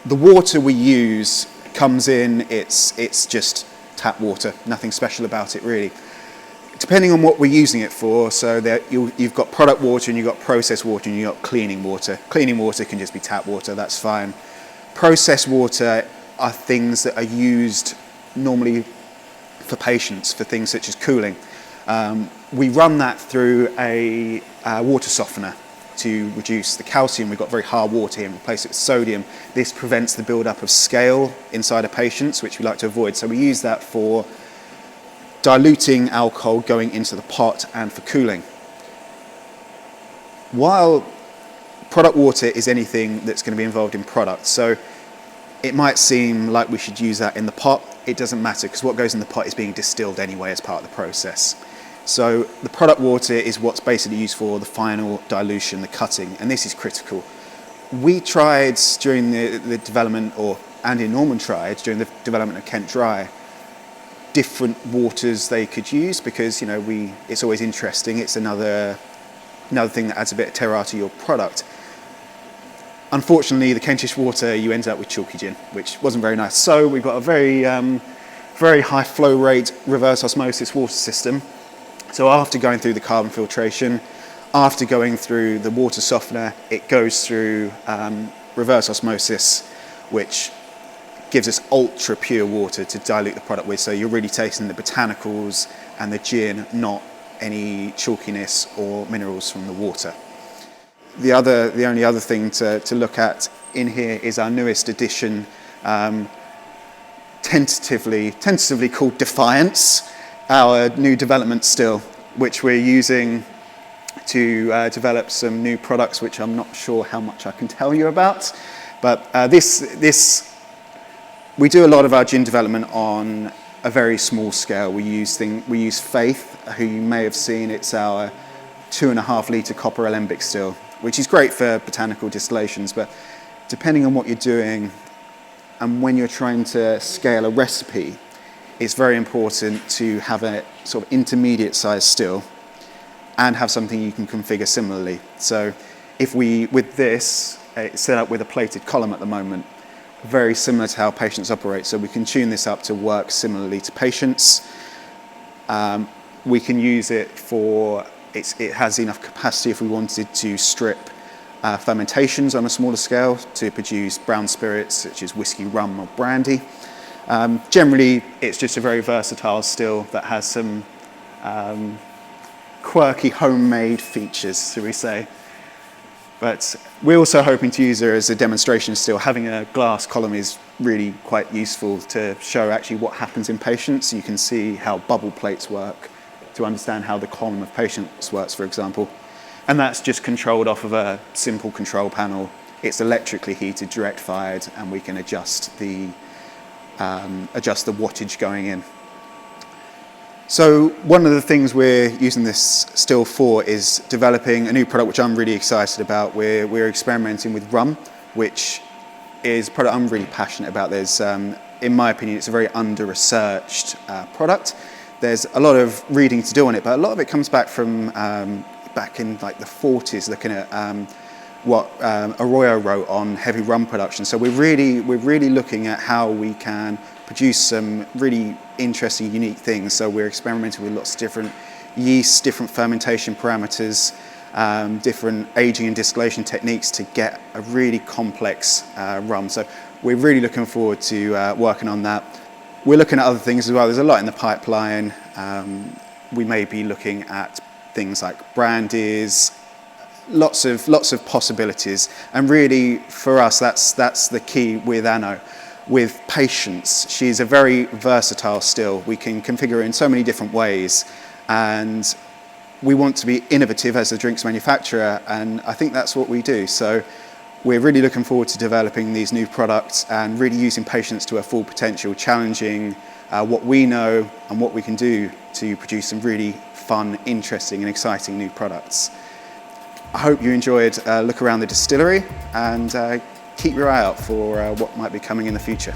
The water we use comes in, it's just tap water, nothing special about it really. Depending on what we're using it for, so that you've got product water and you've got processed water and you've got cleaning water. Cleaning water can just be tap water, that's fine. Processed water are things that are used normally for patients, for things such as cooling. We run that through a water softener to reduce the calcium. We've got very hard water here and replace it with sodium. This prevents the build-up of scale inside of patients, which we like to avoid. So we use that for diluting alcohol going into the pot and for cooling. While product water is anything that's going to be involved in product, so it might seem like we should use that in the pot. It doesn't matter, because what goes in the pot is being distilled anyway as part of the process. So the product water is what's basically used for the final dilution, the cutting, and this is critical. We tried during the development, or Andy and Norman tried during the development of Kent Dry, different waters they could use, because it's always interesting. It's another thing that adds a bit of terroir to your product. Unfortunately, the Kentish water, you end up with chalky gin, which wasn't very nice. So we've got a very high flow rate reverse osmosis water system. So after going through the carbon filtration, after going through the water softener, it goes through reverse osmosis, which gives us ultra pure water to dilute the product with. So you're really tasting the botanicals and the gin, not any chalkiness or minerals from the water. The only other thing to look at in here is our newest addition, tentatively called Defiance, our new development still, which we're using to develop some new products, which I'm not sure how much I can tell you about. But we do a lot of our gin development on a very small scale. We use Faith, who you may have seen. It's our 2.5 litre copper alembic still, which is great for botanical distillations, but depending on what you're doing and when you're trying to scale a recipe, it's very important to have a sort of intermediate size still and have something you can configure similarly. So with this, it's set up with a plated column at the moment, very similar to how patients operate. So we can tune this up to work similarly to patients. We can use it for, it has enough capacity if we wanted to strip fermentations on a smaller scale to produce brown spirits such as whiskey, rum or brandy. Generally, it's just a very versatile still that has some quirky homemade features, shall we say. But we're also hoping to use her as a demonstration still. Having a glass column is really quite useful to show actually what happens in patients. You can see how bubble plates work to understand how the column of patients works, for example. And that's just controlled off of a simple control panel. It's electrically heated, direct fired, and we can adjust the wattage going in. So one of the things we're using this still for is developing a new product, which I'm really excited about. We're experimenting with rum, which is a product I'm really passionate about. There's, in my opinion, it's a very under-researched product. There's a lot of reading to do on it, but a lot of it comes back from back in like the 40s, looking at what Arroyo wrote on heavy rum production. So we're really looking at how we can produce some really interesting, unique things. So we're experimenting with lots of different yeasts, different fermentation parameters, different aging and distillation techniques to get a really complex rum. So we're really looking forward to working on that. We're looking at other things as well. There's a lot in the pipeline. We may be looking at things like brandies, lots of possibilities. And really, for us, that's the key with Anno. With patients, she's a very versatile still. We can configure her in so many different ways, and we want to be innovative as a drinks manufacturer, and I think that's what we do. So we're really looking forward to developing these new products and really using patients to their full potential, challenging what we know and what we can do to produce some really fun, interesting and exciting new products. I hope you enjoyed a look around the distillery, and keep your eye out for what might be coming in the future.